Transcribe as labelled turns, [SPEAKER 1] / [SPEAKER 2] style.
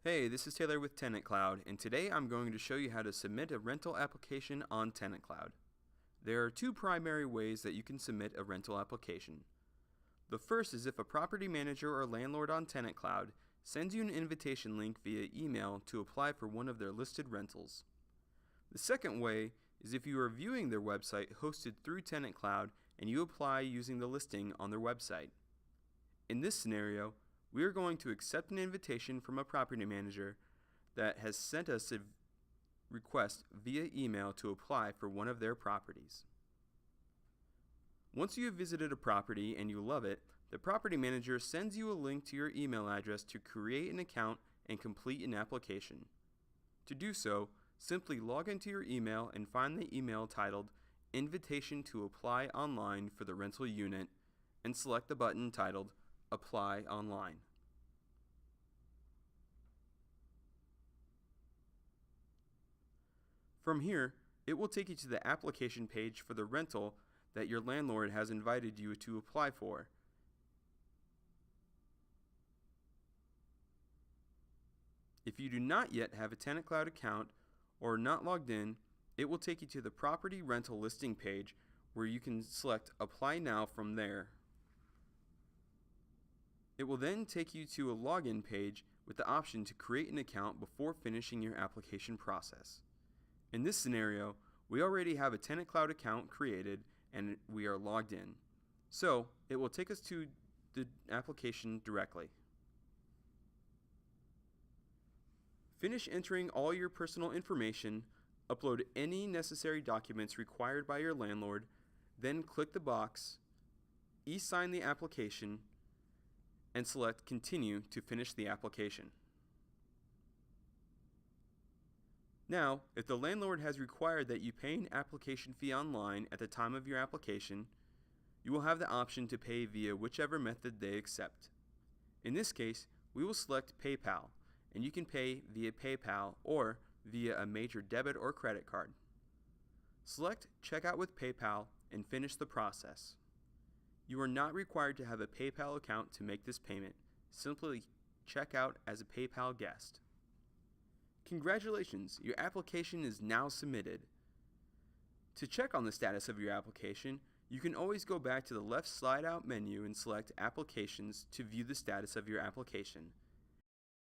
[SPEAKER 1] Hey, this is Taylor with TenantCloud, and today I'm going to show you how to submit a rental application on TenantCloud. There are two primary ways that you can submit a rental application. The first is if a property manager or landlord on TenantCloud sends you an invitation link via email to apply for one of their listed rentals. The second way is if you are viewing their website hosted through TenantCloud and you apply using the listing on their website. In this scenario, we are going to accept an invitation from a property manager that has sent us a request via email to apply for one of their properties. Once you have visited a property and you love it, the property manager sends you a link to your email address to create an account and complete an application. To do so, simply log into your email and find the email titled Invitation to Apply Online for the rental unit and select the button titled Apply Online. From here, it will take you to the application page for the rental that your landlord has invited you to apply for. If you do not yet have a TenantCloud account or are not logged in, it will take you to the property rental listing page where you can select Apply Now from there. It will then take you to a login page with the option to create an account before finishing your application process. In this scenario, we already have a TenantCloud account created and we are logged in. So, it will take us to the application directly. Finish entering all your personal information, upload any necessary documents required by your landlord, then click the box, e-sign the application, and select Continue to finish the application. Now, if the landlord has required that you pay an application fee online at the time of your application, you will have the option to pay via whichever method they accept. In this case, we will select PayPal, and you can pay via PayPal or via a major debit or credit card. Select Checkout with PayPal and finish the process. You are not required to have a PayPal account to make this payment. Simply check out as a PayPal guest. Congratulations, your application is now submitted. To check on the status of your application, you can always go back to the left slide-out menu and select Applications to view the status of your application.